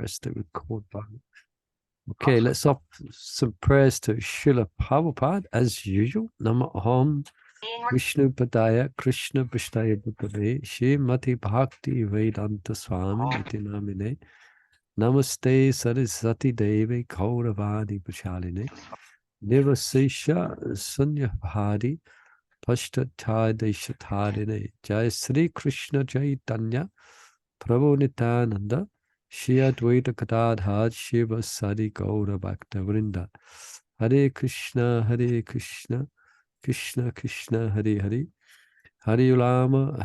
press the record button. Okay, let's offer some prayers to Srila Prabhupada as usual. Namaham Vishnu Padaya Krishna Vishtaya Bhutale Shrimati Bhakti Vedanta Swami Iti Namine Namaste Saraswati Devi Kauravadi Pachaline Nirvasesha Sunyabhari Pashtatadeshatharine Jai Sri Krishna Chaitanya Prabhu Nityananda Shri Advaita Gadadhar Shiva Sari Gaura Bhakta Vrinda Hare Krishna Krishna Krishna Hare Hare Hare Ulama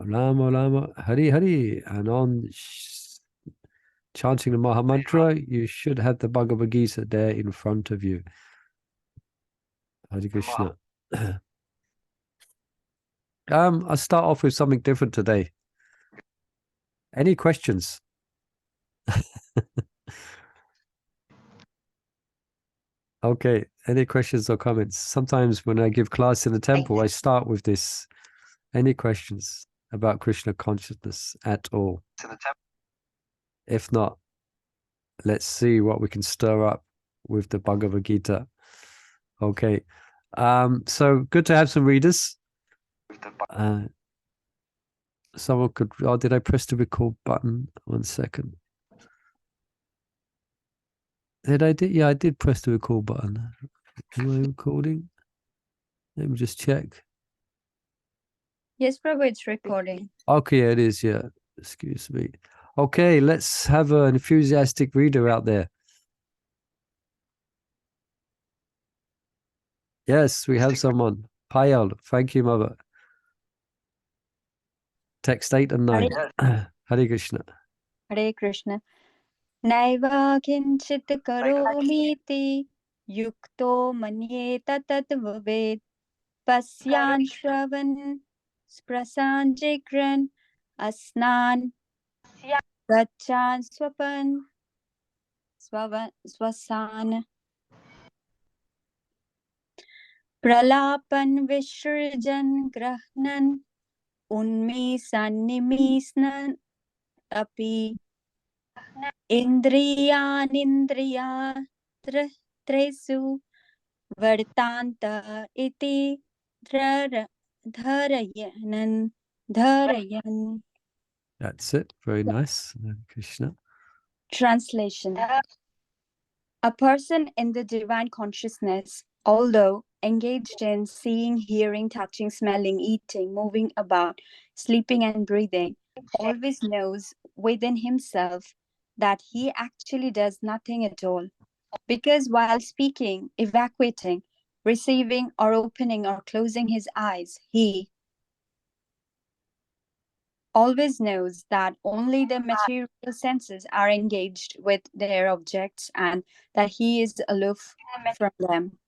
Lama Lama Hare Hare. And on chanting the Maha Mantra, you should have the Bhagavad-Gita there in front of you. Hare Krishna. I'll start off with something different today. Any questions? Okay, any questions or comments? Sometimes when I give class in the temple, I start with this. Any questions about Krishna consciousness at all? If not, let's see what we can stir up with the Bhagavad Gita. Okay, so good to have some readers. Someone could, oh, did I press the record button? 1 second. Yeah, I did press the record button. Am I recording? Let me just check. Yes, Prabhu, it's recording. Okay, it is, yeah. Excuse me. Okay, let's have an enthusiastic reader out there. Yes, we have someone. Payal, thank you, Mother. Text 8 and 9. Hare Krishna. Hare Krishna. Naiva kinchit karomiti yukto manyeta tatvaved pasyan shravan sprasan jigran asnan gachan swasan pralapan vishrjan grahnan unmisan nimisnan api Indriya tresu vartanta iti dharayan. That's it. Very nice. Krishna. Translation. A person in the divine consciousness, although engaged in seeing, hearing, touching, smelling, eating, moving about, sleeping and breathing, always knows within himself that he actually does nothing at all. Because while speaking, evacuating, receiving, or opening or closing his eyes, he always knows that only the material senses are engaged with their objects and that he is aloof from them.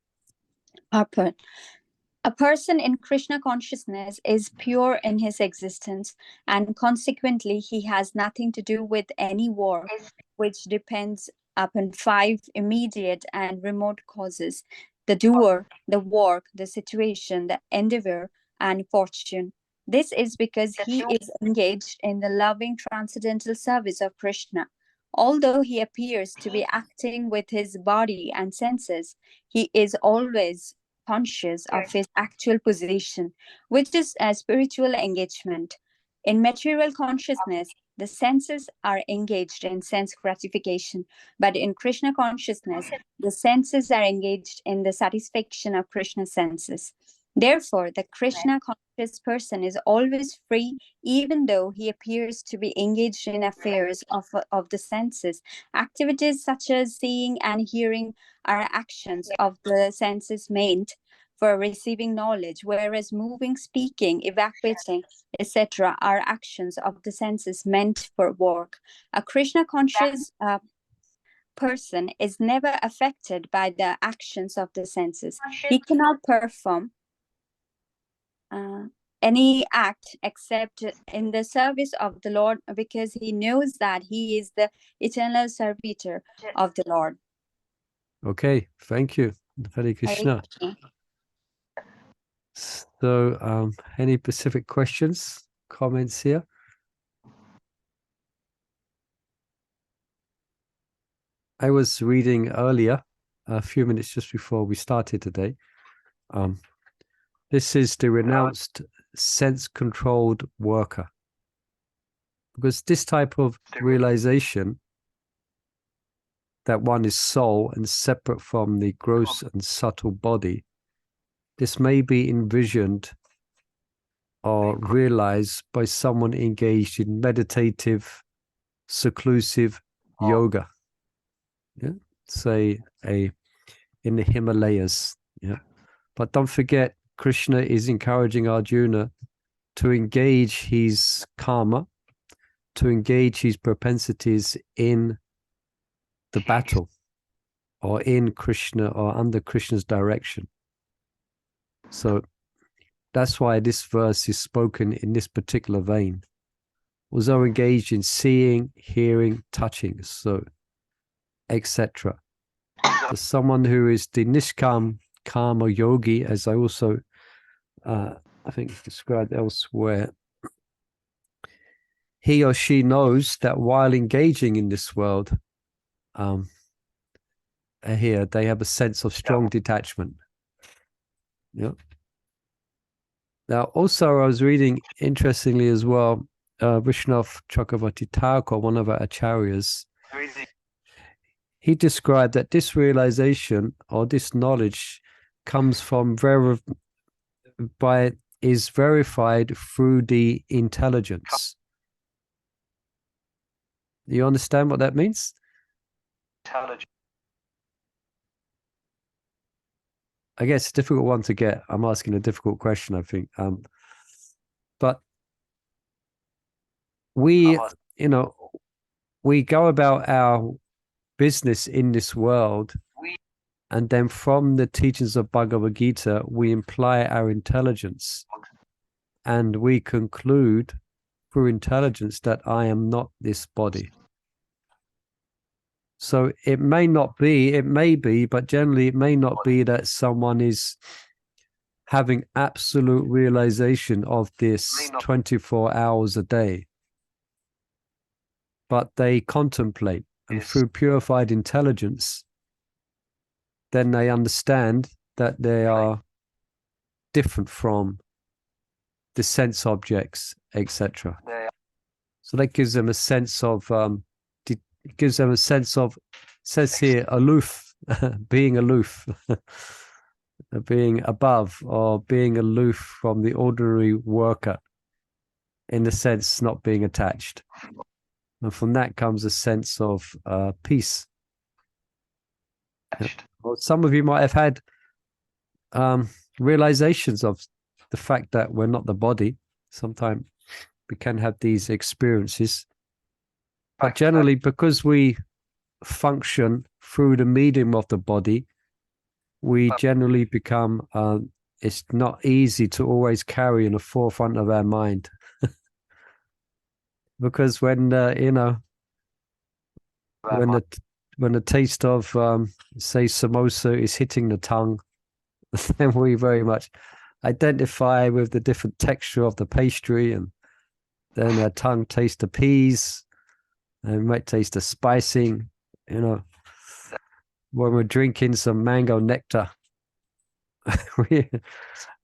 A person in Krishna consciousness is pure in his existence, and consequently he has nothing to do with any work which depends upon 5 immediate and remote causes: the doer, the work, the situation, the endeavor, and fortune. This is because he is engaged in the loving transcendental service of Krishna. Although he appears to be acting with his body and senses, he is always conscious of his actual position, which is a spiritual engagement. In material consciousness, the senses are engaged in sense gratification, but in Krishna consciousness, the senses are engaged in the satisfaction of Krishna senses. Therefore, the Krishna conscious person is always free, even though he appears to be engaged in affairs of the senses. Activities such as seeing and hearing are actions of the senses meant for receiving knowledge, whereas moving, speaking, evacuating, etc. are actions of the senses meant for work. A Krishna conscious person is never affected by the actions of the senses. He cannot perform any act except in the service of the Lord, because he knows that he is the eternal servitor of the Lord. Okay, thank you. Hare Krishna. So, any specific questions, comments here? I was reading earlier, a few minutes just before we started today. This is the renounced sense-controlled worker. Because this type of realization that one is soul and separate from the gross and subtle body, this may be envisioned or realized by someone engaged in meditative, seclusive yoga. Yeah, say in the Himalayas. Yeah, but don't forget, Krishna is encouraging Arjuna to engage his karma, to engage his propensities in the battle, or in Krishna, or under Krishna's direction. So that's why this verse is spoken in this particular vein. Also engaged in seeing, hearing, touching, so etc. For someone who is the Nishkam karma yogi, as I also I think described elsewhere, he or she knows that while engaging in this world, here they have a sense of strong detachment. Yeah. Now, also, I was reading interestingly as well, Vishnav Chakravarti Thakur, one of our acharyas, he described that this realization or this knowledge comes from is verified through the intelligence. Do you understand what that means? Intelligence. I guess it's a difficult one to get. I'm asking a difficult question, I think. But we, we go about our business in this world, and then from the teachings of Bhagavad-Gita, we imply our intelligence, and we conclude through intelligence that I am not this body. So it may not be, it may be, but generally it may not be that someone is having absolute realization of this 24 hours a day, but they contemplate, and through purified intelligence, then they understand that they are different from the sense objects, etc. So that gives them a sense of, says here, aloof, being aloof, being above, or being aloof from the ordinary worker, in the sense not being attached. And from that comes a sense of peace. Well, some of you might have had realizations of the fact that we're not the body. Sometimes we can have these experiences. But generally, because we function through the medium of the body, we generally become, it's not easy to always carry in the forefront of our mind. Because when, when the taste of, say, samosa is hitting the tongue, then we very much identify with the different texture of the pastry, and then our tongue tastes the peas, and we might taste the spicing, when we're drinking some mango nectar,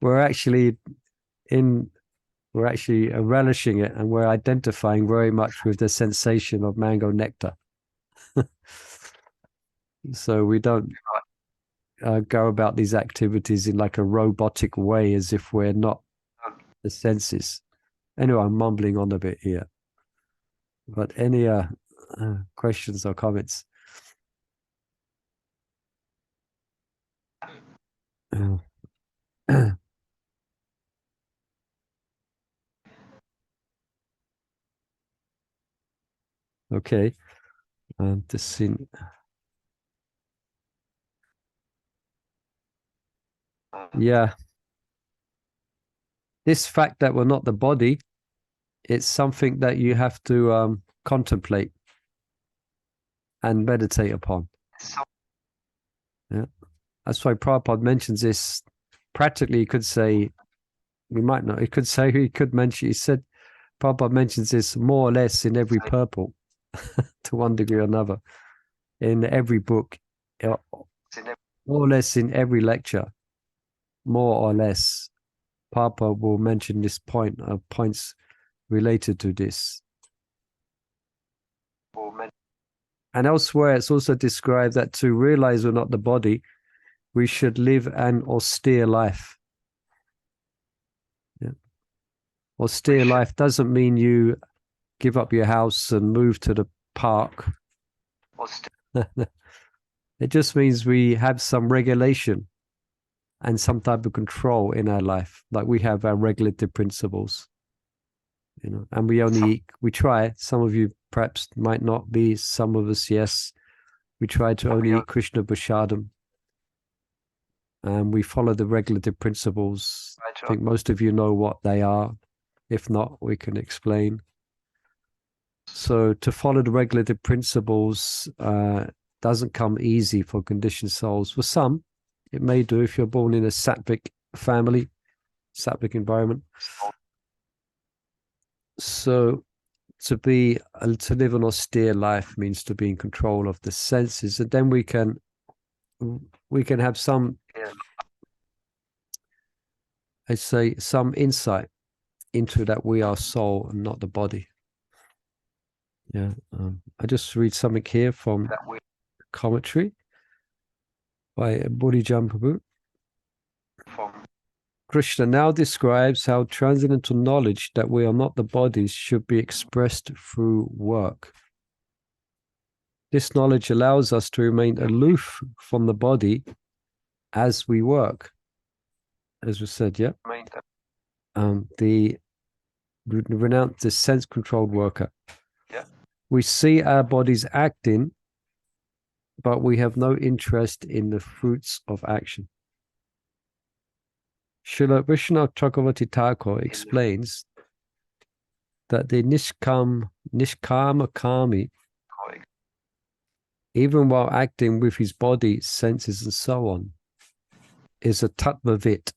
we're actually relishing it, and we're identifying very much with the sensation of mango nectar. So we don't go about these activities in like a robotic way, as if we're not the senses. Anyway, I'm mumbling on a bit here. But any questions or comments? Okay. Yeah. This fact that we're not the body, it's something that you have to contemplate and meditate upon. Yeah. That's why Prabhupada mentions this. Practically, he could say, we might not, he could mention, he said, Prabhupada mentions this more or less in every purport to one degree or another. in every book, more or less in every lecture, more or less, Papa will mention this point, points related to this. And elsewhere, it's also described that to realize we're not the body, we should live an austere life. Yeah. Austere life doesn't mean you give up your house and move to the park. It just means we have some regulation and some type of control in our life. Like we have our regulative principles, you know, and we try, some of you perhaps might not be, some of us, yes, we try to only eat Krishna Prashadam. And we follow the regulative principles. I think most of you know what they are. If not, we can explain. So to follow the regulative principles doesn't come easy for conditioned souls. For some, it may do if you're born in a sattvic family, sattvic environment. So to live an austere life means to be in control of the senses, and then we can have some, I say, some insight into that we are soul and not the body. Yeah, I just read something here from commentary by Bodhijam Prabhu. Krishna now describes how transcendental knowledge that we are not the bodies should be expressed through work. This knowledge allows us to remain aloof from the body as we work. As we said, yeah. The renowned, the sense-controlled worker. Yeah. We see our bodies acting, but we have no interest in the fruits of action. Srila Vishnu Chakravarti Thakur explains that the nishkama kami, even while acting with his body, senses, and so on, is a tattvavit.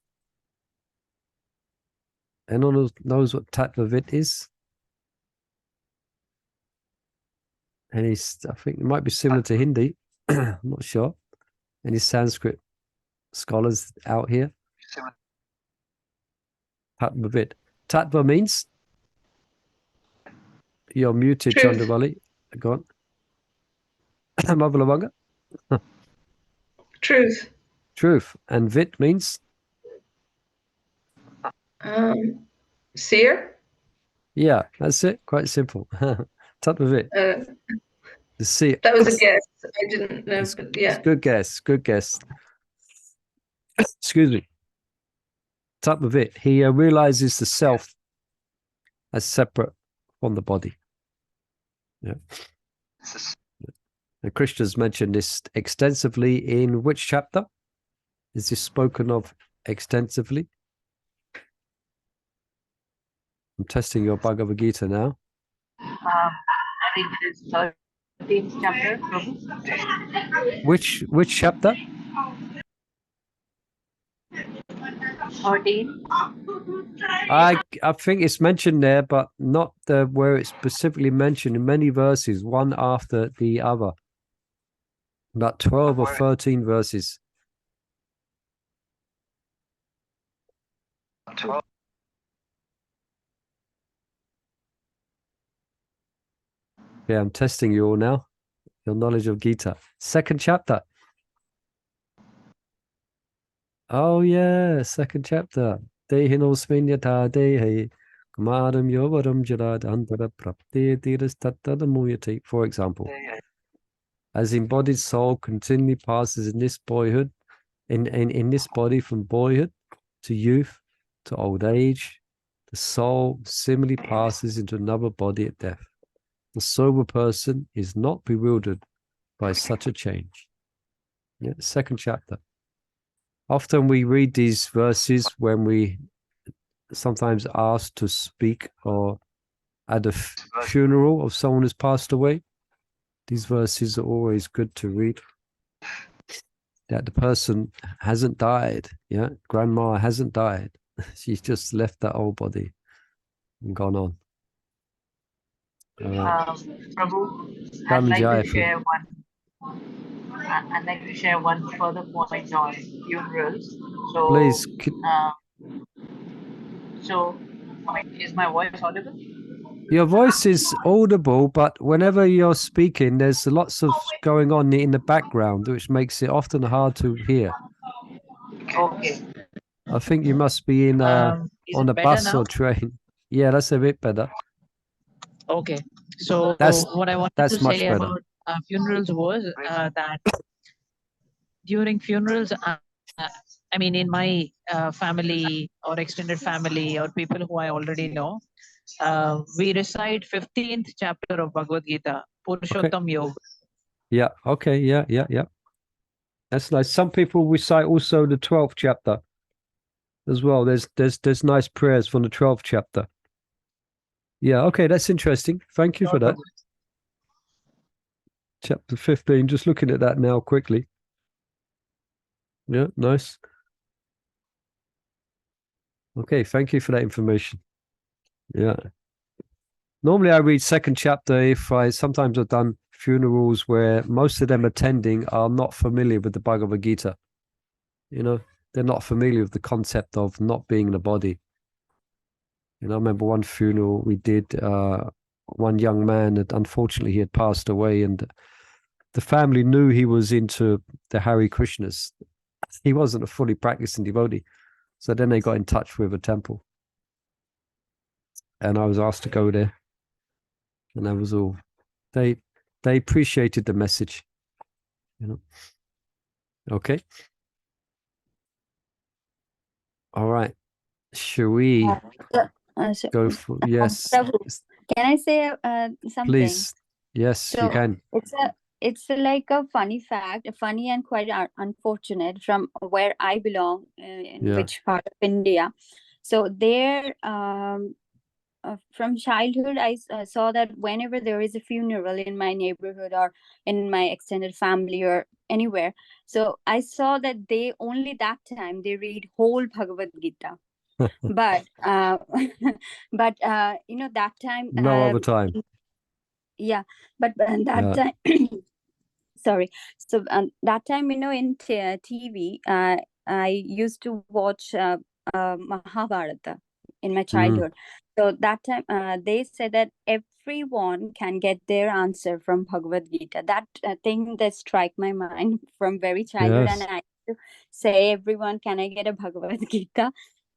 Anyone knows what tattvavit is? And I think it might be similar to Hindi. I'm not sure. Any Sanskrit scholars out here? Tattvavit. Tattva means? You're muted, Chandravali. Go on. Mavalavanga? Truth. Truth. And vit means? Seer? Yeah, that's it. Quite simple. Tattvavit. The seer. That was a guess. I didn't know, but yeah. It's good guess. Good guess. Excuse me. Tattvavit. He realizes the self as separate from the body. Yeah. And Krishna's mentioned this extensively in which chapter? Is this spoken of extensively? I'm testing your Bhagavad-Gita now. I think it's 13th chapter. Which chapter? 13. I think it's mentioned there, but not where it's specifically mentioned in many verses, one after the other. About 12 or 13 verses. Yeah, I'm testing you all now. Your knowledge of Gita. Second chapter. Oh yeah, second chapter. Dehinosmin yata dehi kumaram yovaram jarad antara prapti tiras tattadamuyati. For example, as embodied soul continually passes in this boyhood, in this body from boyhood to youth to old age, the soul similarly passes into another body at death. The sober person is not bewildered by such a change. Yeah, second chapter. Often we read these verses when we sometimes asked to speak or at a funeral of someone who's passed away. These verses are always good to read. That the person hasn't died. Yeah, grandma hasn't died. She's just left that old body and gone on. Prabhu, I'd like to share one I'd like to share one further point on funerals. So, Please, uh, so is my voice audible? your voice is audible, but whenever you're speaking, there's lots of going on in the background, which makes it often hard to hear. Okay. I think you must be in Is on it a better bus now? or train. Yeah, that's a bit better. Okay. So That's what I wanted that's to much say better. about funerals was that during funerals, I mean, in my family or extended family or people who I already know, we recite 15th chapter of Bhagavad-Gita, Purushottam Yoga. Yeah. Okay. Yeah. Yeah. Yeah. That's nice. Some people recite also the 12th chapter as well. There's nice prayers from the 12th chapter. Yeah. Okay. That's interesting. Thank you for that. Chapter 15. Just looking at that now quickly. Yeah. Nice. Okay. Thank you for that information. Yeah. Normally I read second chapter if sometimes I've done funerals where most of them attending are not familiar with the Bhagavad Gita. You know, they're not familiar with the concept of not being in a body. I remember one funeral we did, one young man that unfortunately he had passed away, and the family knew he was into the Hare Krishnas. He wasn't a fully practicing devotee. So then they got in touch with a temple. And I was asked to go there. And that was all. They appreciated the message. Okay. All right. Shall we go for yes. Prabhu, can I say something? Please. Yes, you So can. like a funny fact, funny and quite unfortunate from where I belong, in which part of India. So there, from childhood, I saw that whenever there is a funeral in my neighborhood or in my extended family or anywhere, so I saw that they only that time they read whole Bhagavad Gita. But but that time, No other time. yeah, but that Yeah. time sorry, so that time, in TV, I used to watch Mahabharata in my childhood. So that time, they said that everyone can get their answer from Bhagavad Gita. That thing that struck my mind from very childhood, and Yes. I used to say, everyone, can I get a Bhagavad Gita?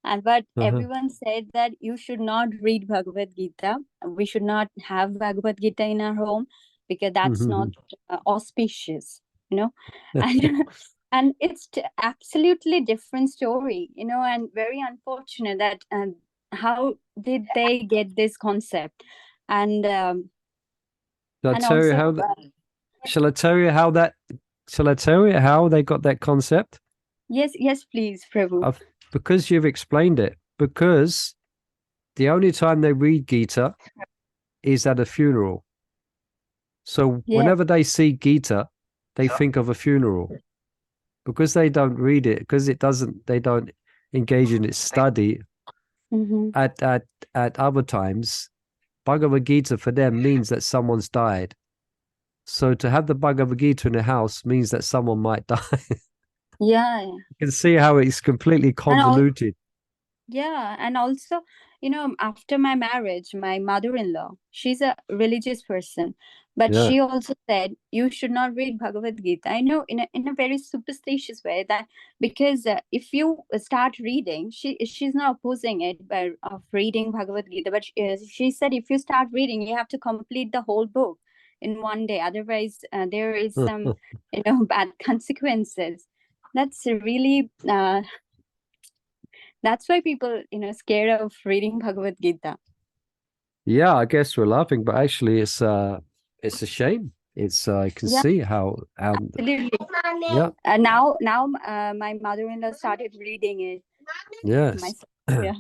And but everyone said that you should not read Bhagavad Gita. We should not have Bhagavad Gita in our home because that's not auspicious, and and it's absolutely different story, and very unfortunate that how did they get this concept, and Shall I and tell you also how shall I tell you how they got that concept? yes, please, Prabhu. Because you've explained it. Because the only time they read Gita is at a funeral. So whenever they see Gita, they think of a funeral. Because they don't read it, because they don't engage in its study at other times, Bhagavad Gita for them means that someone's died. So to have the Bhagavad Gita in the house means that someone might die. Yeah. You can see how it's completely convoluted. And also, after my marriage, my mother-in-law, she's a religious person, but she also said you should not read Bhagavad Gita. I know, in a very superstitious way, that because if you start reading, she's not opposing it of reading Bhagavad Gita, but she said if you start reading, you have to complete the whole book in one day. Otherwise, there is some bad consequences. That's really that's why people, scared of reading Bhagavad Gita. Yeah, I guess we're laughing, but actually it's a shame. It's I can see how absolutely. Yeah. Now my mother-in-law started reading it. Yes. Yeah.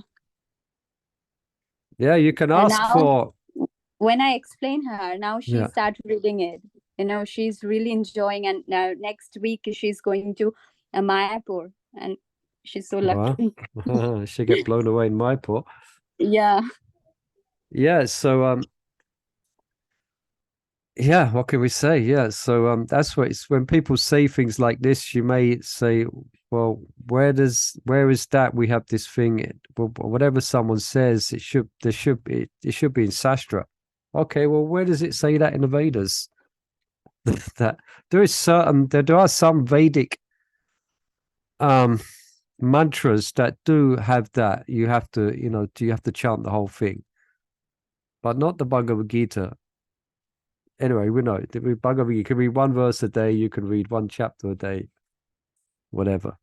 Yeah, you can ask now, for when I explain her, now she started reading it. She's really enjoying, and now next week she's going to Mayapur, and she's so lucky. She get blown away in Mayapur. Yeah. Yeah, so Yeah, what can we say? Yeah, so that's what it's when people say things like this, you may say, well, where is that we have this thing? Well, whatever someone says, there should be it should be in Shastra. Okay, well, where does it say that in the Vedas? That there are some Vedic mantras that do have that. You have to, you have to chant the whole thing, but not the Bhagavad-Gita. Anyway, we know that with Bhagavad-Gita, you can read one verse a day, you can read one chapter a day, whatever.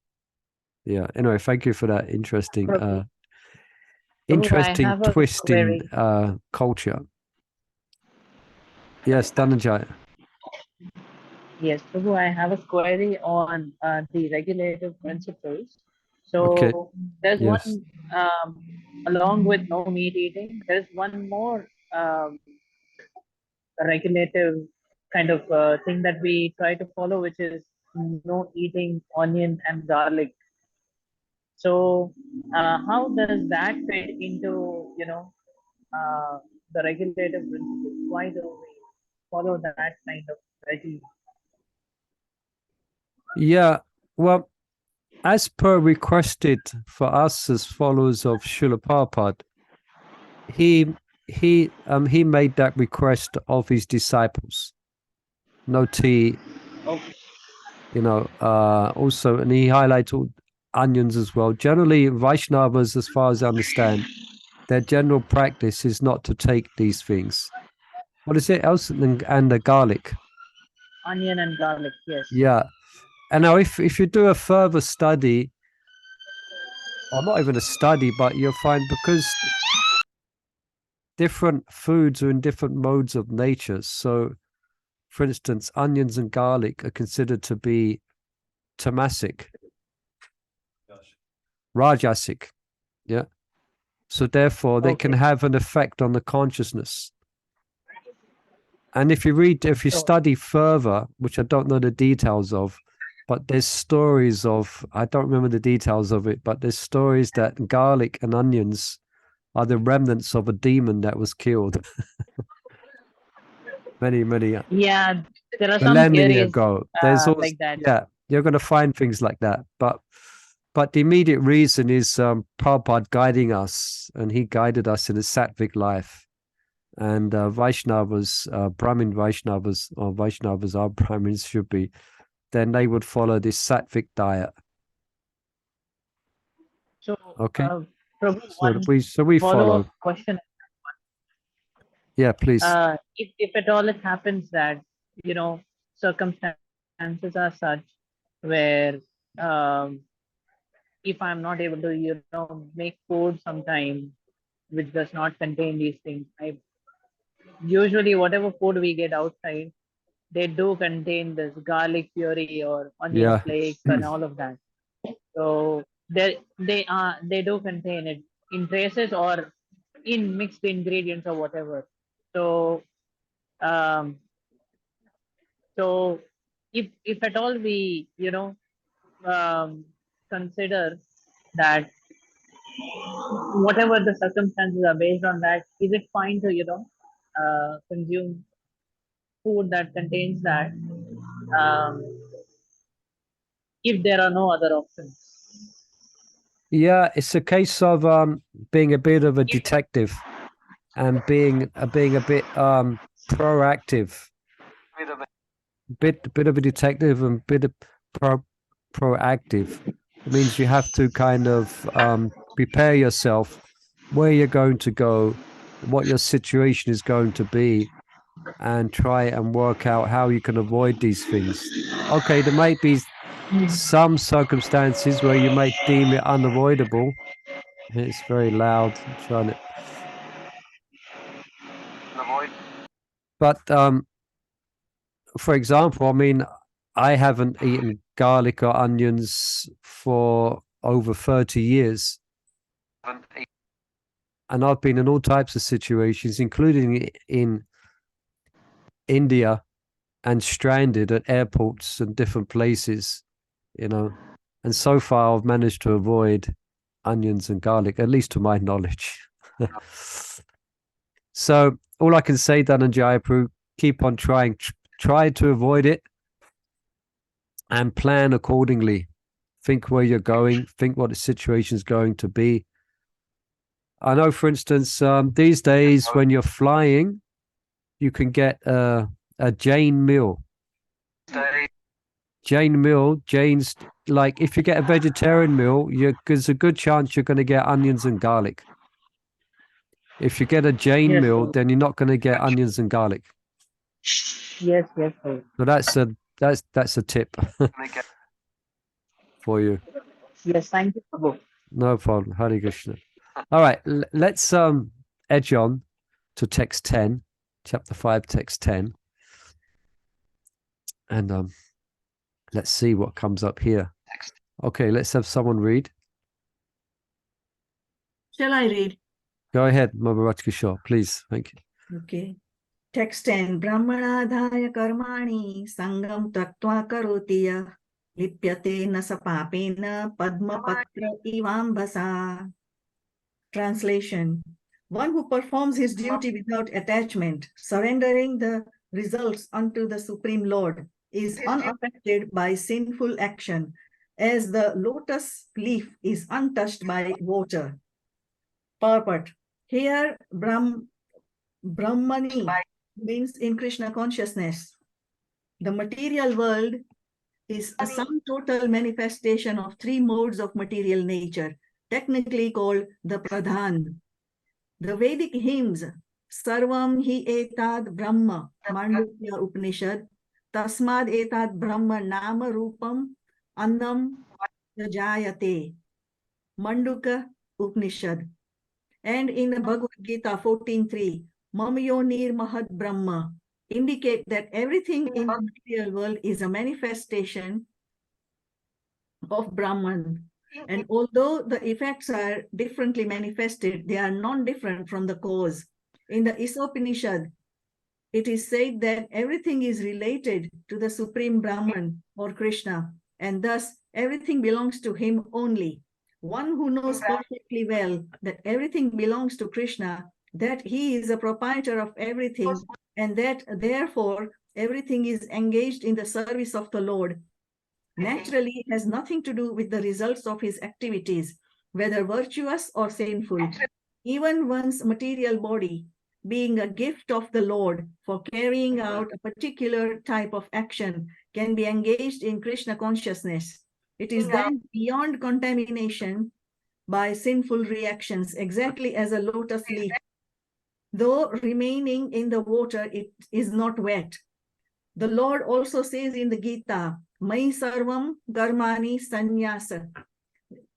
Yeah. Anyway, thank you for that interesting Prabhu, I interesting have a twist in query. culture. Yes, Dhananjay. Yes, Prabhu, I have a query on the regulative principles. Okay. So there's Yes. one, along with no meat eating, there's one more regulative kind of thing that we try to follow, which is no eating onion and garlic. So how does that fit into, the regulative principles? Why do we follow that kind of regime? Yeah. Well, as per requested for us as followers of Srila Prabhupada, he made that request of his disciples. No tea, Okay. also, and he highlighted onions as well. Generally, Vaishnavas, as far as I understand, their general practice is not to take these things. What is it else? And the garlic. Onion and garlic, yes. Yeah. And now if you do a further study, or not even a study, but you'll find because different foods are in different modes of nature. So, for instance, onions and garlic are considered to be tamasic, rajasic. Yeah. So therefore, they can Okay. have an effect on the consciousness. And if you study further, which I don't know the details of, but there's stories of, I don't remember the details of it, but there's stories that garlic and onions are the remnants of a demon that was killed many Yeah, there are some millennia theories ago. There's also, like that. yeah, you're going to find things like that. But the immediate reason is Prabhupada guiding us, and he guided us in a sattvic life. And Vaishnavas, Brahmin Vaishnavas, or Vaishnavas are Brahmins, should be, then they would follow this sattvic diet. So, Okay. Prabhu, So we follow. follow-up question. Yeah, please. If at all it happens that, circumstances are such where if I'm not able to, make food sometime which does not contain these things, I usually whatever food we get outside, they do contain this garlic puree or onion Yeah. flakes and all of that. So they do contain it in traces or in mixed ingredients or whatever. So um, so if at all we consider that whatever the circumstances are based on that, is it fine to consume food that contains that um, if there are no other options? Yeah, it's a case of being a bit of a detective and being a bit proactive. Bit of a detective and bit of proactive. It means you have to kind of prepare yourself where you're going to go, what your situation is going to be, and try and work out how you can avoid these things. Okay, there might be some circumstances where you might deem it unavoidable. It's very loud. I'm trying to. But for example, I mean, I haven't eaten garlic or onions for over 30 years. And I've been in all types of situations, including in India and stranded at airports and different places, And so far, I've managed to avoid onions and garlic, at least to my knowledge. So all I can say, Dhananjay, keep on trying. Try to avoid it and plan accordingly. Think where you're going. Think what the situation is going to be. I know, for instance, these days when you're flying, you can get a Jain meal. Jain's like, if you get a vegetarian meal, there's a good chance you're going to get onions and garlic. If you get a Jain Yes, meal, sir. then you're not going to get onions and garlic. Yes, sir. So that's a tip for you. Yes, thank you, Prabhu. No problem. Hare Krishna. All right, let's edge on to text 10, chapter 5, text 10. And let's see what comes up here. Okay, let's have someone read. Shall I read? Go ahead, Maharaj Kishore, please. Thank you. Okay. Text 10. Brahmanadhaya karmani sangam tattva karoti ya lipyate na sapapena padma patra ivambasa. Translation. One who performs his duty without attachment, surrendering the results unto the Supreme Lord, is unaffected by sinful action, as the lotus leaf is untouched by water. Purport. Here, Brahmani means in Krishna consciousness. The material world is a sum total manifestation of three modes of material nature, technically called the Pradhan. The Vedic hymns, Sarvam hi etad Brahma, Mandukya Upanishad, Tasmad etad Brahma Nama Rupam, Annam Jayate, Manduka Upanishad. And in the Bhagavad-Gita 14.3, Mamyonir Mahad Brahma, indicate that everything in the material world is a manifestation of Brahman. And although the effects are differently manifested, they are non-different from the cause. In the Isopanishad, it is said that everything is related to the Supreme Brahman or Krishna, and thus everything belongs to him only. One who knows perfectly well that everything belongs to Krishna, that he is a proprietor of everything, and that therefore everything is engaged in the service of the Lord, naturally it has nothing to do with the results of his activities, whether virtuous or sinful. Even one's material body, being a gift of the Lord for carrying out a particular type of action, can be engaged in Krishna consciousness. It is then beyond contamination by sinful reactions, exactly as a lotus leaf. Though remaining in the water, it is not wet. The Lord also says in the Gita, Mai sarvam karmani sannyasa.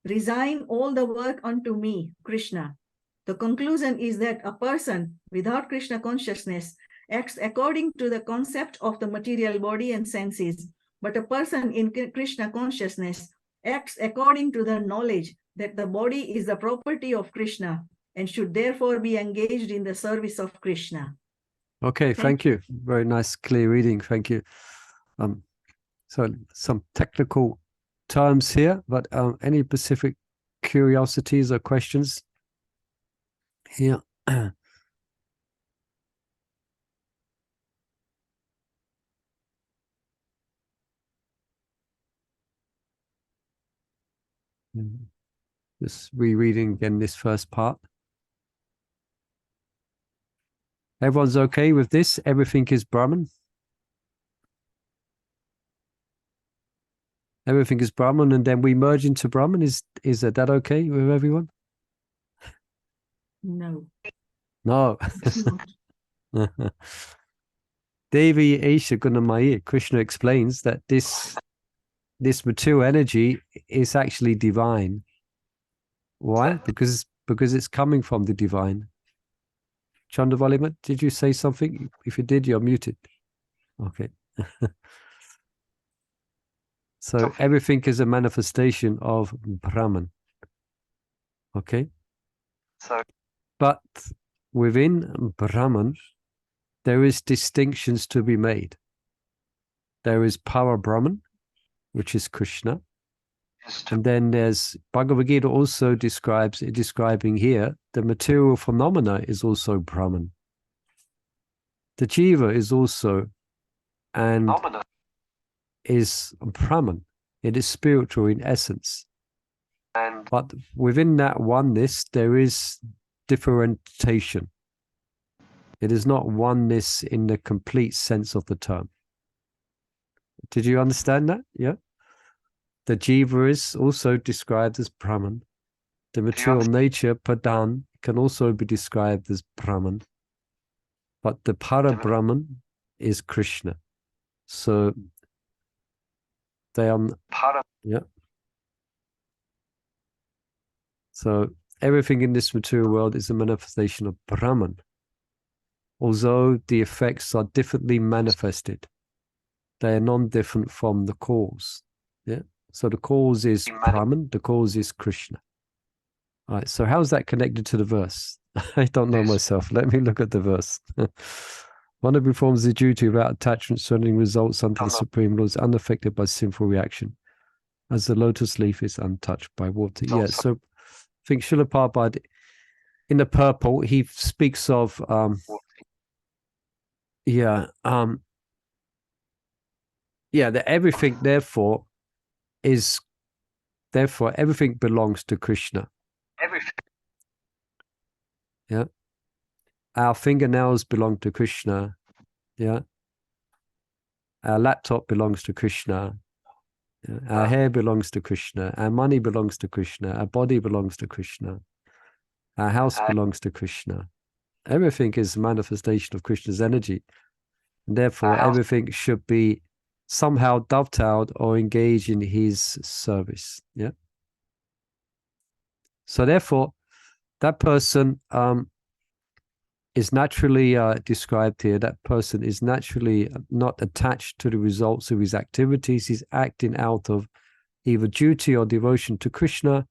Resign all the work unto me, Krishna. The conclusion is that a person without Krishna consciousness acts according to the concept of the material body and senses, but a person in Krishna consciousness acts according to the knowledge that the body is the property of Krishna and should therefore be engaged in the service of Krishna. Okay, thank you. Very nice, clear reading. Thank you. So some technical terms here, but any specific curiosities or questions here? Just rereading again this first part. Everyone's okay with this? Everything is Brahman? Everything is Brahman, and then we merge into Brahman. Is that okay with everyone? No. No. Devi Aisha Gunamaya, Krishna explains that this material energy is actually divine. Why? Because it's coming from the divine. Chandravalima, did you say something? If you did, you're muted. Okay. So everything is a manifestation of Brahman. Okay. But within Brahman, there is distinctions to be made. There is Para Brahman, which is Krishna. And then there's Bhagavad-Gita also describing here the material phenomena is also Brahman. The jiva is also and is Brahman. It is spiritual in essence. But within that oneness, there is differentiation. It is not oneness in the complete sense of the term. Did you understand that? Yeah. The jiva is also described as Brahman. The material nature, Padan, can also be described as Brahman. But the para Brahman is Krishna. So they are, yeah. So everything in this material world is a manifestation of Brahman, although the effects are differently manifested. They are non-different from the cause. Yeah. So the cause is Brahman, the cause is Krishna. All right. So how is that connected to the verse? I don't know myself. Let me look at the verse. One who performs the duty without attachment, surrendering results unto the Supreme Lord, is unaffected by sinful reaction, as the lotus leaf is untouched by water. Yeah. So I think Srila Prabhupada, in the purple, he speaks of that everything therefore everything belongs to Krishna. Everything. Yeah. Our fingernails belong to Krishna. Yeah. Our laptop belongs to Krishna. Yeah. Our hair belongs to Krishna. Our money belongs to Krishna. Our body belongs to Krishna. Our house belongs to Krishna. Everything is a manifestation of Krishna's energy. And therefore, everything should be somehow dovetailed or engaged in his service. Yeah. So therefore, that person is naturally described here. That person is naturally not attached to the results of his activities. He's acting out of either duty or devotion to Krishna.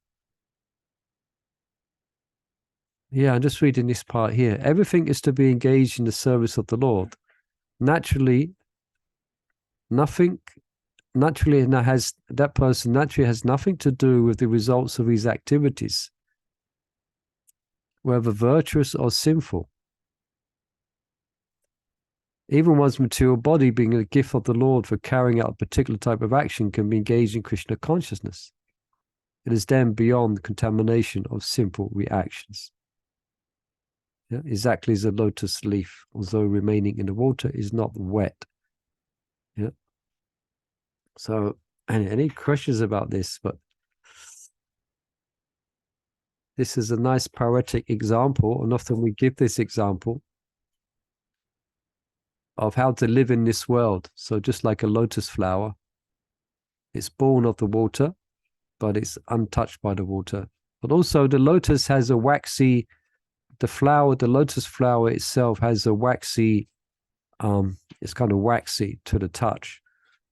Yeah, I'm just reading this part here. Everything is to be engaged in the service of the Lord. Naturally, that person naturally has nothing to do with the results of his activities, whether virtuous or sinful. Even one's material body, being a gift of the Lord for carrying out a particular type of action, can be engaged in Krishna consciousness. It is then beyond contamination of simple reactions. Yeah, exactly as a lotus leaf, although remaining in the water, is not wet. Yeah. So, any questions about this? But this is a nice poetic example, and often we give this example of how to live in this world. So just like a lotus flower, it's born of the water, but it's untouched by the water. But also the lotus has a waxy, the lotus flower itself has a waxy, it's kind of waxy to the touch.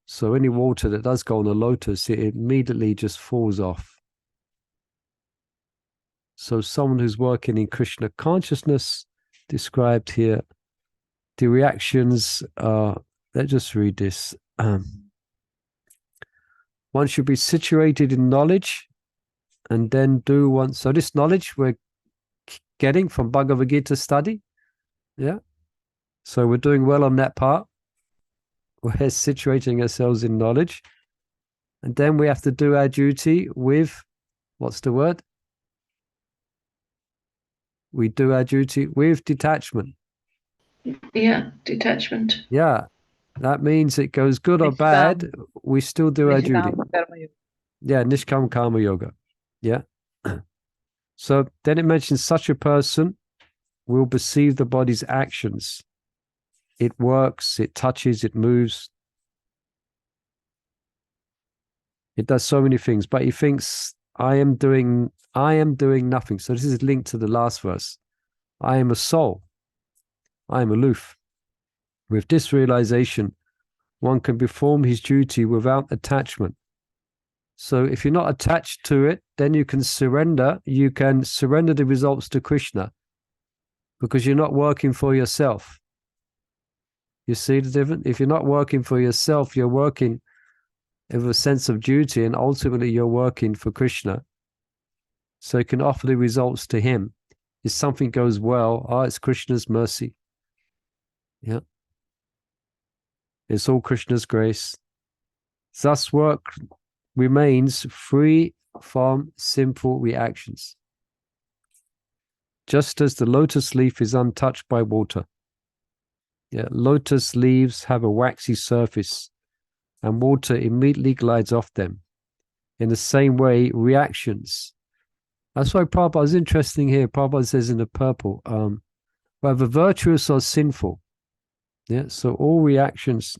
So any water that does go on a lotus, it immediately just falls off. So someone who's working in Krishna consciousness, described here, the reactions are, let's just read this. One should be situated in knowledge and then do one. So this knowledge we're getting from Bhagavad-Gita study. Yeah. So we're doing well on that part. We're situating ourselves in knowledge. And then we have to do our duty with, what's the word? We do our duty with detachment. Yeah, detachment. Yeah. That means it goes good or bad, we still do our duty. Yeah, Nishkam Karma Yoga. Yeah. So then it mentions such a person will perceive the body's actions. It works, it touches, it moves. It does so many things, but he thinks, I am doing nothing. So this is linked to the last verse. I am a soul. I am aloof. With this realization, one can perform his duty without attachment. So if you're not attached to it, then you can surrender the results to Krishna, because you're not working for yourself. You see the difference? If you're not working for yourself, you're working with a sense of duty, and ultimately you're working for Krishna. So you can offer the results to him. If something goes well, it's Krishna's mercy. Yeah. It's all Krishna's grace. Thus work remains free from sinful reactions. Just as the lotus leaf is untouched by water. Yeah, lotus leaves have a waxy surface and water immediately glides off them. In the same way, reactions. That's why Prabhupada is interesting here. Prabhupada says in the purple, whether virtuous or sinful. Yeah, so all reactions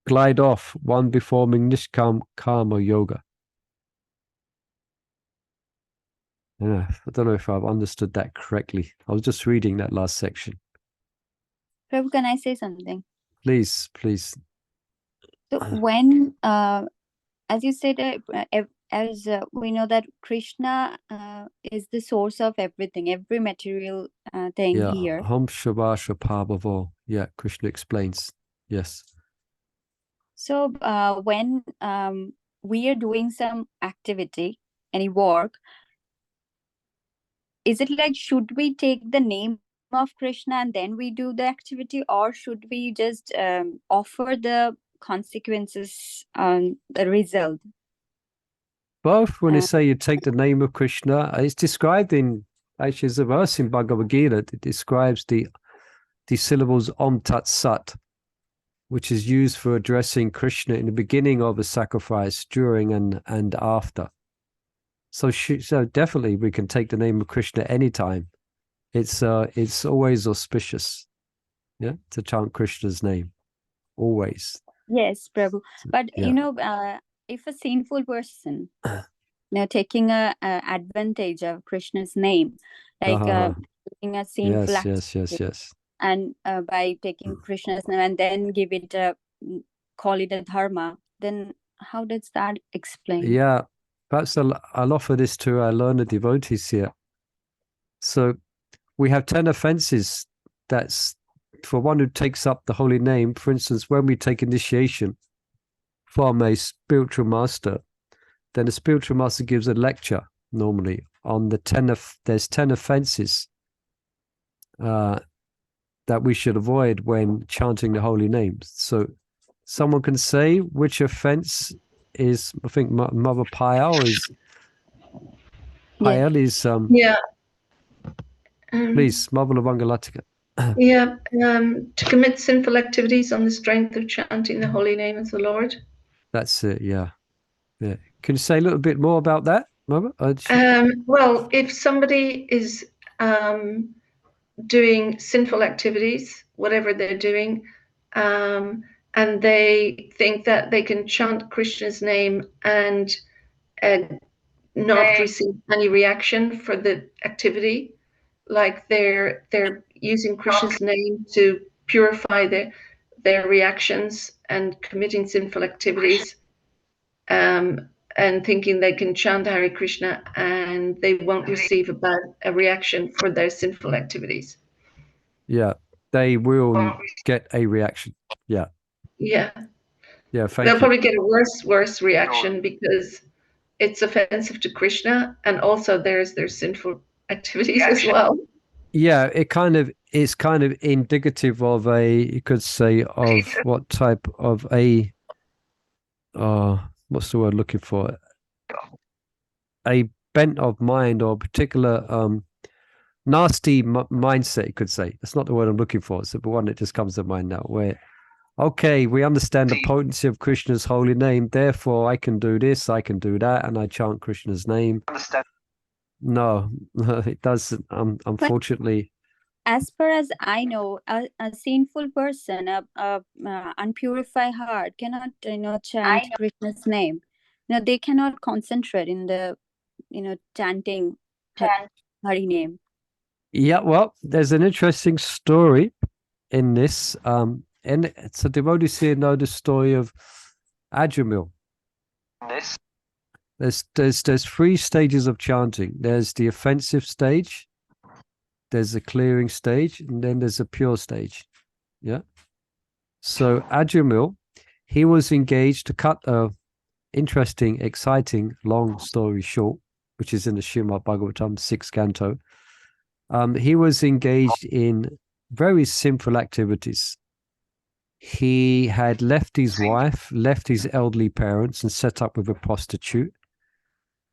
glide off, one performing nishkam karma yoga. Yeah, I don't know if I've understood that correctly. I was just reading that last section. Prabhu, can I say something? Please, please. So when, as you said, as we know that Krishna is the source of everything, every material thing Yeah, here. Hum Shabasha Pabhavo. Yeah, Krishna explains. Yes. So when we are doing some activity, any work, is it like, should we take the name of Krishna and then we do the activity, or should we just offer the consequences on the result? Both, when they Uh, say you take the name of Krishna, it's described in, actually, there's a verse in Bhagavad-Gita that describes the syllables untouched sat, which is used for addressing Krishna in the beginning of a sacrifice, during and after. So definitely we can take the name of Krishna anytime. It's always auspicious, yeah, to chant Krishna's name, always. yes, Prabhu. But Yeah. if a sinful person, taking a advantage of Krishna's name, like doing a sinful Yes. and by taking Krishna's name and then give it call it a dharma, then how does that explain? Yeah, perhaps I'll offer this to our learned devotees here. So we have 10 offenses. That's for one who takes up the holy name. For instance, when we take initiation from a spiritual master, then the spiritual master gives a lecture normally on the there's 10 offenses that we should avoid when chanting the holy names. So someone can say which offense is, I think Mother Payal is Yeah. please, Mother Lavangalatika. Yeah, to commit sinful activities on the strength of chanting the holy name of the Lord. That's it, yeah. Can you say a little bit more about that, Mother? Well, if somebody is doing sinful activities, whatever they're doing, and they think that they can chant Krishna's name and not receive any reaction for the activity, like they're using Krishna's name to purify their reactions and committing sinful activities, and thinking they can chant Hare Krishna and they won't receive a reaction for their sinful activities. Yeah, they will get a reaction. Yeah. Yeah. Yeah, thank They'll you. probably get a worse reaction because it's offensive to Krishna, and also there's their sinful activities as well. Yeah, it's kind of indicative of you could say, of what type of what's the word looking for? A bent of mind or particular nasty mindset, you could say. That's not the word I'm looking for. It's the one that just comes to mind now, where, okay, we understand the potency of Krishna's holy name, therefore I can do this, I can do that, and I chant Krishna's name. No, it doesn't, unfortunately. As far as I know, a sinful person, a unpurified heart cannot, chant Krishna's name. They cannot concentrate in the, chanting Hari name. Yeah, well, there's an interesting story in this. And it's a devotees here know the story of Ajamil. There's 3 stages of chanting. There's the offensive stage, there's the clearing stage, and then there's a pure stage. Yeah. So Ajamil, he was engaged, to cut a interesting, exciting, long story short, which is in the Srimad Bhagavatam 6th canto. He was engaged in very sinful activities. He had left his wife, left his elderly parents, and set up with a prostitute.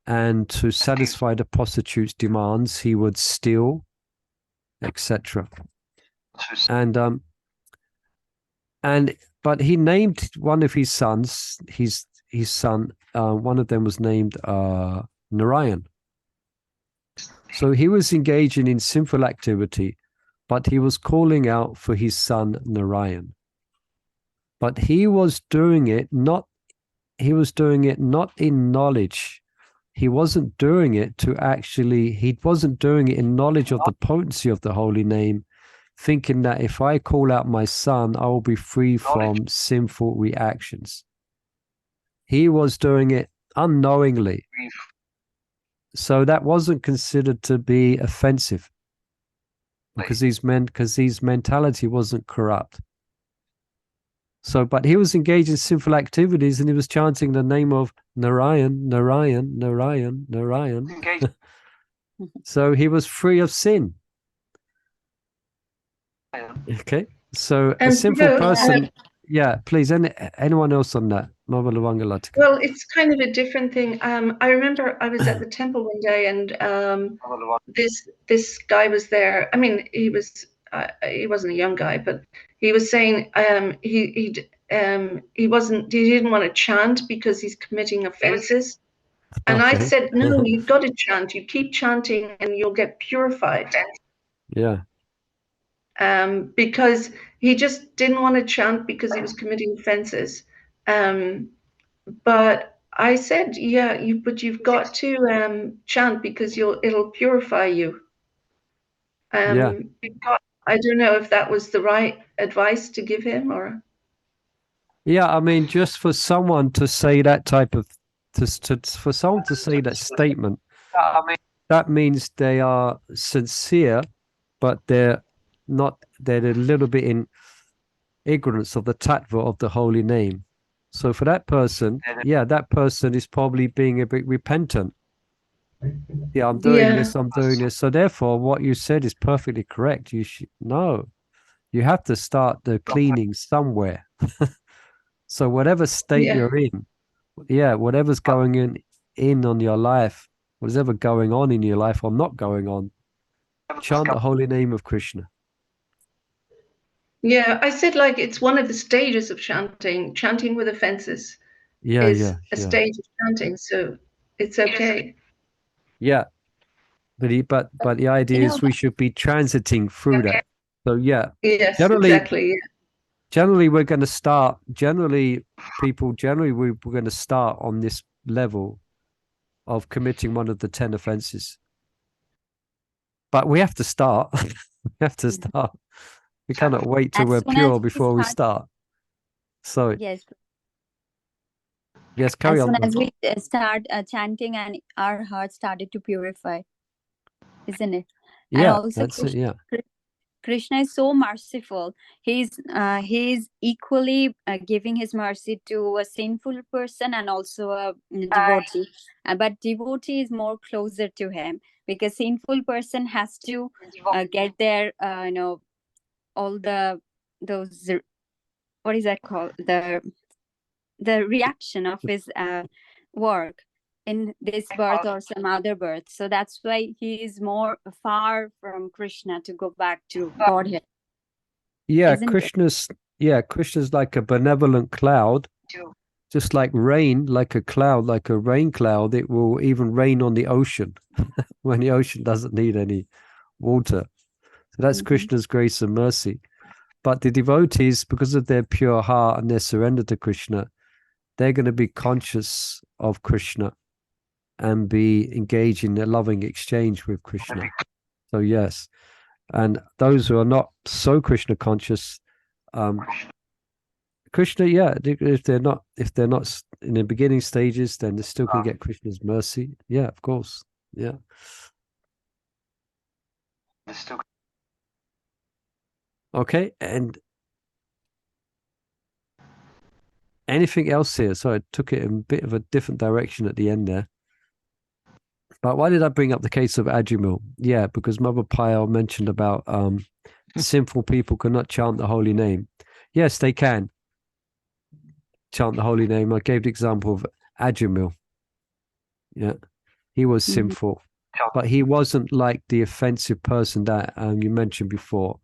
And to satisfy the prostitute's demands, he would steal, etc. But he named one of his sons. His son, one of them was named Narayan. So he was engaging in sinful activity, but he was calling out for his son Narayan. But he was doing it not in knowledge. He wasn't doing it he wasn't doing it in knowledge of the potency of the holy name, thinking that if I call out my son, I will be free from sinful reactions. He was doing it unknowingly. So that wasn't considered to be offensive because his mentality wasn't corrupt. So, but he was engaged in sinful activities and he was chanting the name of Narayan, Narayan, Narayan, Narayan. So he was free of sin. Okay. So a sinful person, yeah, please, anyone else on that? Well, it's kind of a different thing. I remember I was at the temple one day and this guy was there. I mean, he wasn't a young guy, but he was saying he didn't want to chant because he's committing offenses. And I said, no, you've got to chant. You keep chanting and you'll get purified. Yeah. Because he just didn't want to chant because he was committing offenses. But I said, yeah, but you've got to chant because it'll purify you. Yeah. I don't know if that was the right advice to give him or. Yeah, I mean, just for someone to say that type of, for someone to say that statement, that means they are sincere, but they're a little bit in ignorance of the tattva of the holy name. So for that person, yeah, that person is probably being a bit repentant. Yeah, I'm doing this, I'm doing this. So therefore, what you said is perfectly correct. You have to start the cleaning somewhere. So whatever state you're in, whatever's going in on your life, whatever going on in your life or not going on, chant the holy name of Krishna. Yeah, I said like it's one of the stages of chanting. Chanting with offenses is a stage of chanting, so it's okay. Yeah, but the idea is we should be transiting through that. So yes, exactly. Generally, we're going to start. We're going to start on this level of committing one of the 10 offenses. But we have to start. We have to start. We cannot wait till we're pure before we start. So yes, carry on. As soon as we start chanting and our heart started to purify, isn't it? Yeah, and also that's it. Yeah. Krishna is so merciful. He's equally giving his mercy to a sinful person and also a devotee. But devotee is more closer to him because sinful person has to get their all those what is that called, the reaction of his work in this birth or some other birth. So that's why he is more far from Krishna to go back to Godhead. Yeah, Krishna's like a benevolent cloud, just like rain, like a cloud, like a rain cloud. It will even rain on the ocean when the ocean doesn't need any water. So that's Krishna's grace and mercy. But the devotees, because of their pure heart and their surrender to Krishna, they're going to be conscious of Krishna and be engaged in a loving exchange with Krishna. So yes, and those who are not so Krishna conscious, Krishna, if they're not in the beginning stages, then they still can get Krishna's mercy. Yeah, of course. Yeah. Okay, and anything else here? So I took it in a bit of a different direction at the end there. But why did I bring up the case of Ajumil? Yeah, because Mother Pyle mentioned about sinful people cannot chant the holy name. Yes, they can chant the holy name. I gave the example of Ajamil. Yeah, he was sinful, but he wasn't like the offensive person that you mentioned before,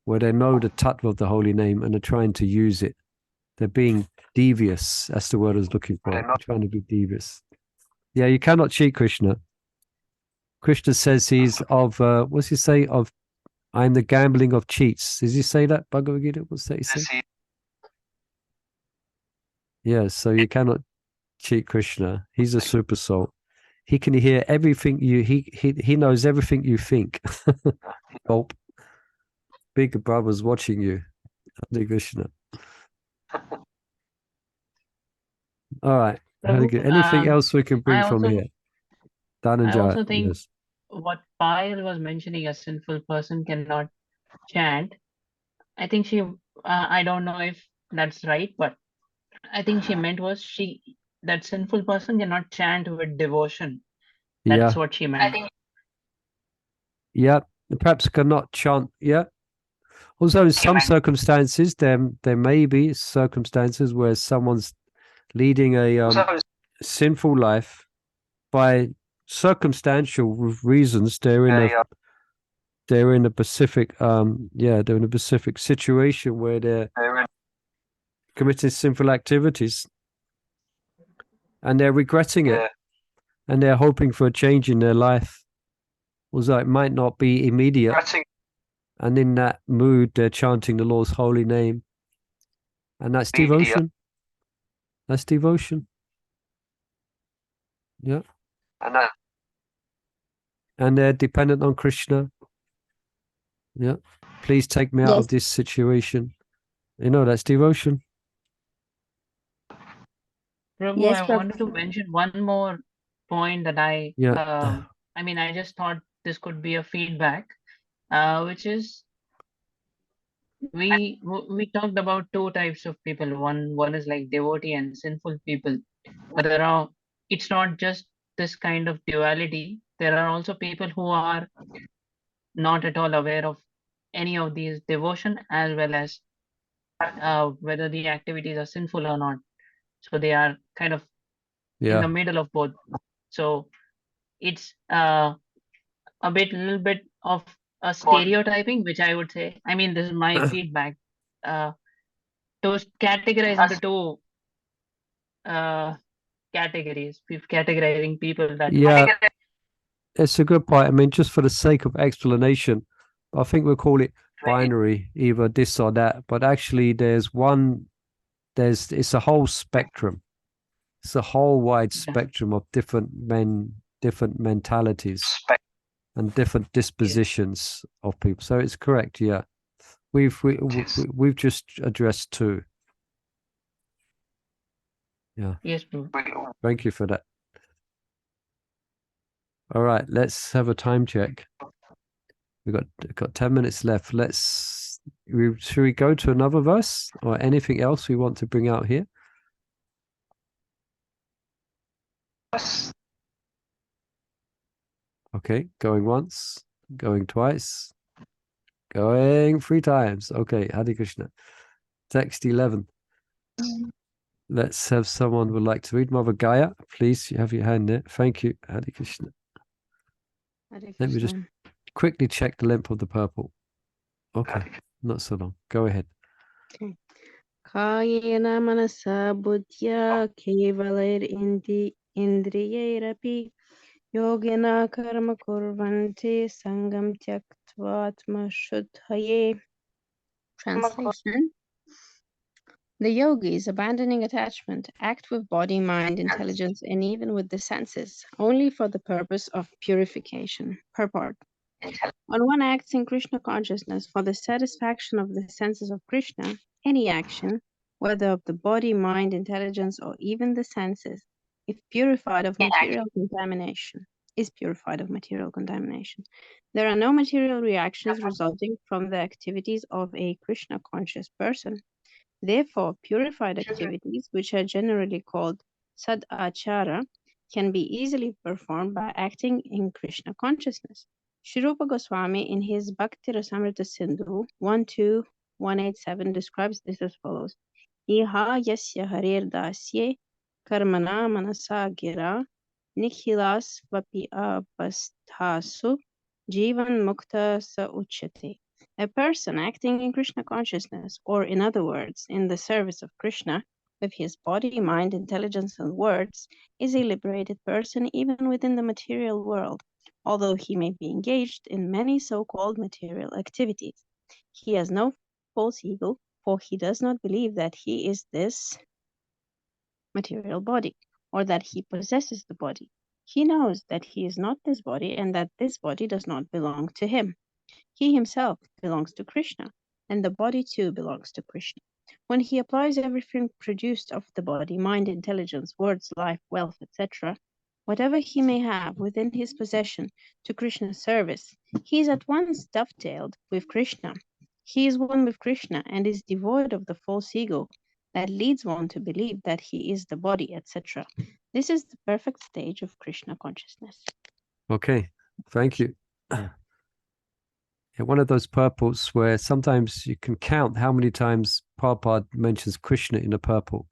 where they know the tattva of the holy name and are trying to use it. They're being devious. That's the word I was looking for. They're trying to be devious. Yeah, you cannot cheat Krishna. Krishna says he's of, what's he say? Of, I'm the gambling of cheats. Does he say that? Bhagavad-Gita, what's that he say? Yeah, so you cannot cheat Krishna. He's a super soul. He can hear everything he knows everything you think. Oh, big brother's watching you. Hare Krishna. All right. Very good. Anything else we can bring from here? I Dhananjaya, also think yes. what Payal was mentioning, a sinful person cannot chant. I think I don't know if that's right, but I think she meant was that sinful person cannot chant with devotion. That's Yeah. what she meant. Yeah. Perhaps cannot chant. Yeah. Also, in some circumstances, there may be circumstances where someone's leading a sinful life by circumstantial reasons. They're in a specific they're in a specific situation where they're committing sinful activities and they're regretting it and they're hoping for a change in their life. Also, it might not be immediate. And in that mood, they're chanting the Lord's holy name. And that's devotion. That's devotion. Yeah. And they're dependent on Krishna. Yeah. Please take me out of this situation. You know, that's devotion. Prabhu, Yes, I Prabhu. wanted to mention one more point that I just thought this could be a feedback, which is we talked about two types of people. One is like devotee and sinful people, but it's not just this kind of duality. There are also people who are not at all aware of any of these devotion as well as whether the activities are sinful or not. So they are kind of in the middle of both. So it's a little bit of a stereotyping, which I would say. I mean, this is my feedback. To categorize into two categories, categorizing people that. Yeah, it's a good point. I mean, just for the sake of explanation, I think we'll call it binary, either this or that. But actually, it's a whole spectrum. It's a whole wide spectrum of different mentalities and different dispositions of people. So it's correct. Yeah, we've just addressed two. Yeah. Yes, bro. Thank you for that. All right, let's have a time check. We've got 10 minutes left. Should we go to another verse or anything else we want to bring out here? Okay, going once, going twice, going 3 times. Okay, Hare Krishna. Text 11. Let's have someone who would like to read. Mother Gaia, please, you have your hand there. Thank you, Hare Krishna. Let me just quickly check the length of the purple. Okay, not so long. Go ahead. Okay. Kayena manasa buddhya kevalair indriyairapi yogena karma kurvante sangam tyaktvatma shuddhaye. Translation: the yogis, abandoning attachment, act with body, mind, intelligence, and even with the senses, only for the purpose of purification. Purport: when one acts in Krishna consciousness for the satisfaction of the senses of Krishna, any action, whether of the body, mind, intelligence, or even the senses, is purified of material contamination. There are no material reactions resulting from the activities of a Krishna conscious person. Therefore, purified activities, which are generally called sadachara, can be easily performed by acting in Krishna consciousness. Sri Rupa Goswami in his Bhakti Rasamrita Sindhu 12187 describes this as follows. Iha yasya harir dasye karmana manasa gira nikhilas vapi apasthasu jivan mukta sa uchate. A person acting in Krishna consciousness, or in other words, in the service of Krishna, with his body, mind, intelligence, and words, is a liberated person even within the material world, although he may be engaged in many so-called material activities. He has no false ego, for he does not believe that he is this material body, or that he possesses the body. He knows that he is not this body and that this body does not belong to him. He himself belongs to Krishna, and the body too belongs to Krishna. When he applies everything produced of the body, mind, intelligence, words, life, wealth, etc., whatever he may have within his possession to Krishna's service, he is at once dovetailed with Krishna. He is one with Krishna and is devoid of the false ego that leads one to believe that he is the body, etc. This is the perfect stage of Krishna consciousness. Okay, thank you. Yeah, one of those purports where sometimes you can count how many times Prabhupada mentions Krishna in a purport.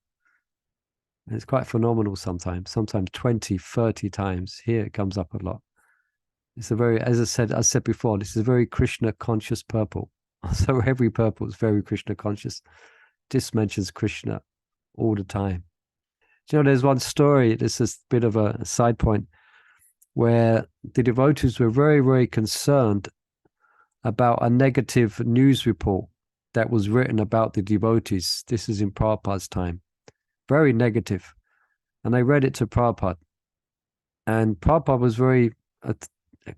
And it's quite phenomenal sometimes 20, 30 times. Here it comes up a lot. It's a very, as I said before, this is a very Krishna conscious purport. So every purport is very Krishna conscious. This mentions Krishna all the time. Do you know, there's one story, this is a bit of a side point, where the devotees were very, very concerned about a negative news report that was written about the devotees. This is in Prabhupada's time. Very negative. And I read it to Prabhupada. And Prabhupada was very, I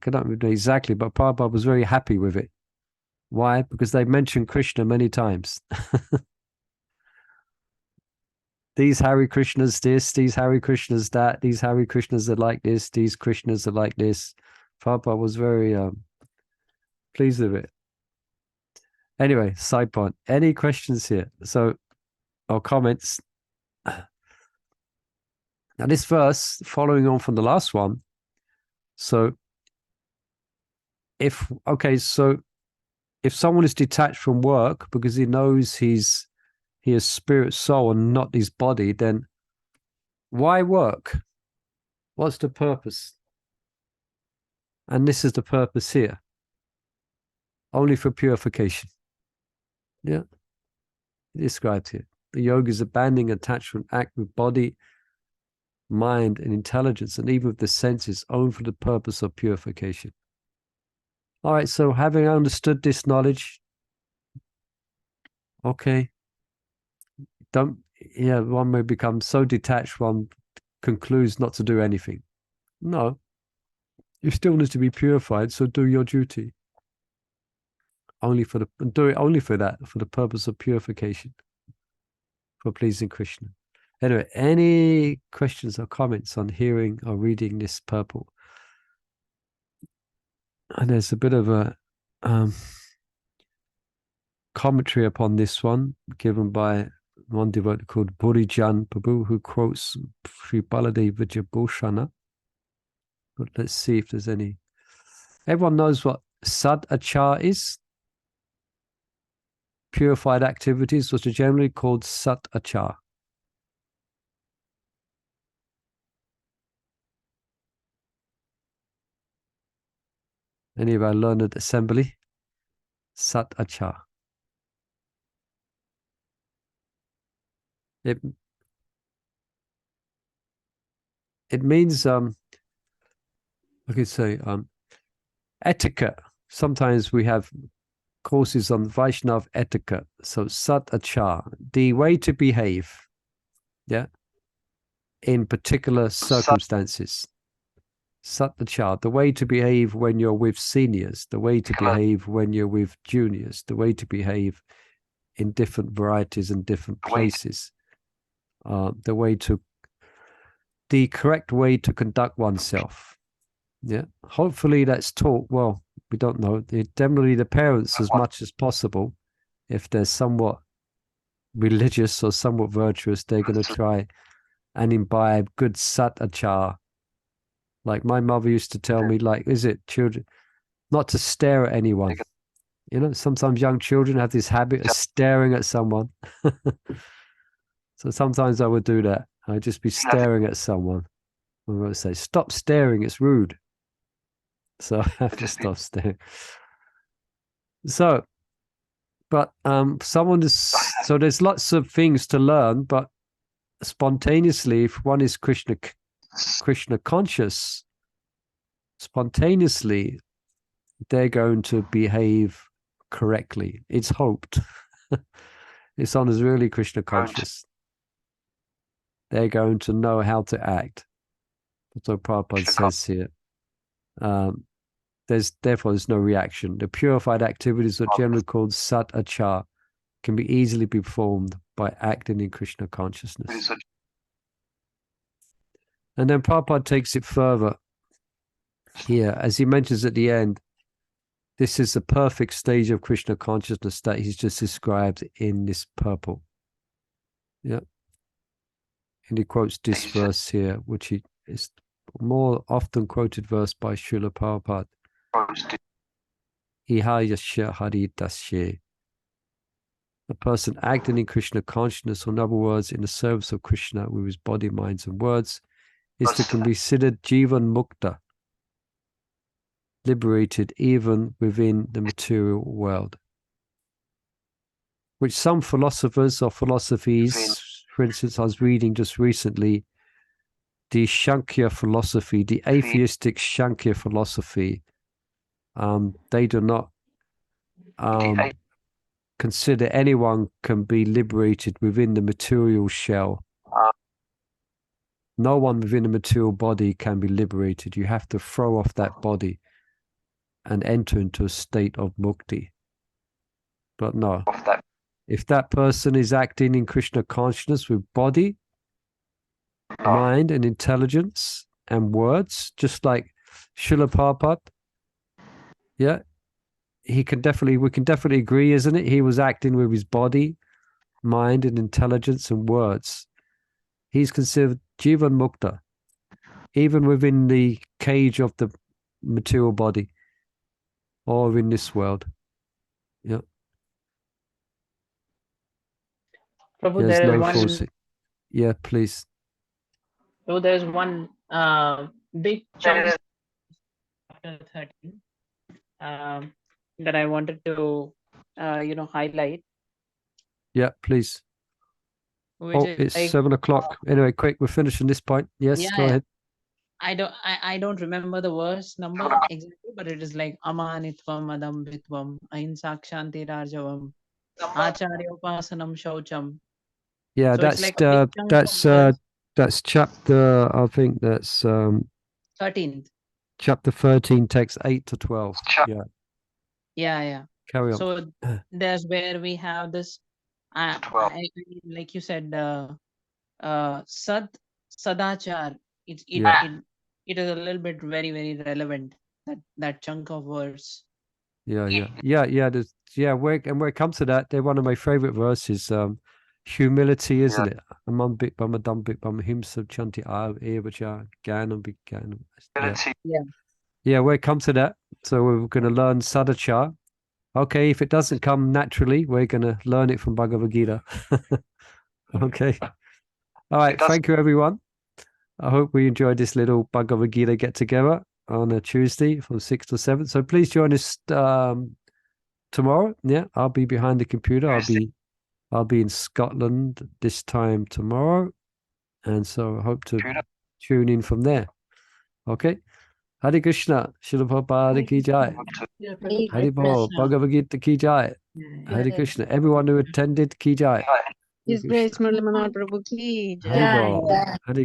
cannot remember exactly, but Prabhupada was very happy with it. Why? Because they mentioned Krishna many times. These Hare Krishnas this, these Hare Krishnas that, these Hare Krishnas are like this, these Krishnas are like this. Prabhupada was very pleased with it. Anyway, side point. Any questions here? So, or comments? Now this verse, following on from the last one. So, if someone is detached from work because he knows he is spirit, soul, and not his body, then why work? What's the purpose? And this is the purpose here. Only for purification. Yeah. Described here. The yogis abandoning attachment act with body, mind, and intelligence, and even with the senses, only for the purpose of purification. All right, so having understood this knowledge, okay, one may become so detached one concludes not to do anything. No, you still need to be purified, so do your duty. Do it only for that, for the purpose of purification, for pleasing Krishna. Anyway, any questions or comments on hearing or reading this purport? And there's a bit of a commentary upon this one given by one devotee called Burijan Prabhu, who quotes Sri Baladev Vijayabhushana. But let's see if there's any. Everyone knows what sad achar is. Purified activities, which are generally called sat achar. Any of our learned assembly? Sat achar. It means I could say etiquette. Sometimes we have courses on Vaishnav etiquette. So sat achar, the way to behave, yeah, in particular circumstances. Sat achar, the way to behave when you're with seniors, the way to behave when you're with juniors, the way to behave in different varieties and different places, the correct way to conduct oneself. Yeah, hopefully that's taught. Well, we don't know. Definitely the parents, as much as possible, if they're somewhat religious or somewhat virtuous, they're going to try and imbibe good sat achar. Like my mother used to tell me, like, is it children? not to stare at anyone. You know, sometimes young children have this habit of staring at someone. So sometimes I would do that. I'd just be staring at someone. I would say, stop staring, it's rude. So I have to stop staring. So, but so there's lots of things to learn, but spontaneously, if one is Krishna conscious, spontaneously, they're going to behave correctly. It's hoped. If someone is really Krishna conscious, they're going to know how to act. So Prabhupada says here, therefore there's no reaction. The purified activities are generally called sat achar, can be easily performed by acting in Krishna consciousness. And then Prabhupada takes it further here, as he mentions at the end, this is the perfect stage of Krishna consciousness that he's just described in this purple. Yeah. And he quotes this verse here, which is more often quoted verse by Srila Prabhupada. Ihayasya haritasya. A person acting in Krishna consciousness, or in other words, in the service of Krishna with his body, minds, and words, is to be considered jivan mukta, liberated even within the material world. Which some philosophers or philosophies, for instance, I was reading just recently, the Shankya philosophy, the atheistic Shankya philosophy, they do not consider anyone can be liberated within the material shell. No one within the material body can be liberated. You have to throw off that body and enter into a state of mukti. But no, if that person is acting in Krishna consciousness with body, mind, and intelligence and words, just like Srila Prabhupada, yeah, we can definitely agree, isn't it? He was acting with his body, mind, and intelligence and words. He's considered jivan mukta, even within the cage of the material body or in this world. Yeah. Prabhu, There's there no is force. Yeah, please. So there's one big chunk, chapter 13, that I wanted to, highlight. Yeah, please. Which Oh, is it's like, 7 o'clock. Anyway, quick, we're finishing this point. Yes, go ahead. I don't remember the verse number exactly, but it is like amanitvam adambitvam ahinsakshanti rajavam acharyopasanam shaucham. Yeah, So it's like a big chunk of verse. that's chapter, I think that's 13th. chapter 13, text 8 to 12. Yeah. Yeah. Carry on. So there's where we have this, like you said, sadachar. It is a little bit very, very relevant, that chunk of verse. Yeah. Where it comes to that, they're one of my favorite verses. Humility, isn't it? Amambit bamadambit bamhimsa chanti evacha ganam bigyanam. Yeah, where it comes to that. So we're going to learn sadachar. Okay, if it doesn't come naturally, we're going to learn it from Bhagavad-Gita. Okay. All right. Thank you, everyone. I hope we enjoyed this little Bhagavad-Gita get-together on a Tuesday from 6 to 7. So please join us tomorrow. Yeah, I'll be behind the computer. I'll be in Scotland this time tomorrow. And so I hope to tune in from there. Okay. Hare Krishna, Srila Prabhupada ki jai. Hare Bol, Bhagavad-Gita ki jai. Hare Krishna. Everyone who attended ki jai. His Grace Murli Manohar Prabhu ki jai. Hare Bol, Hare Krishna.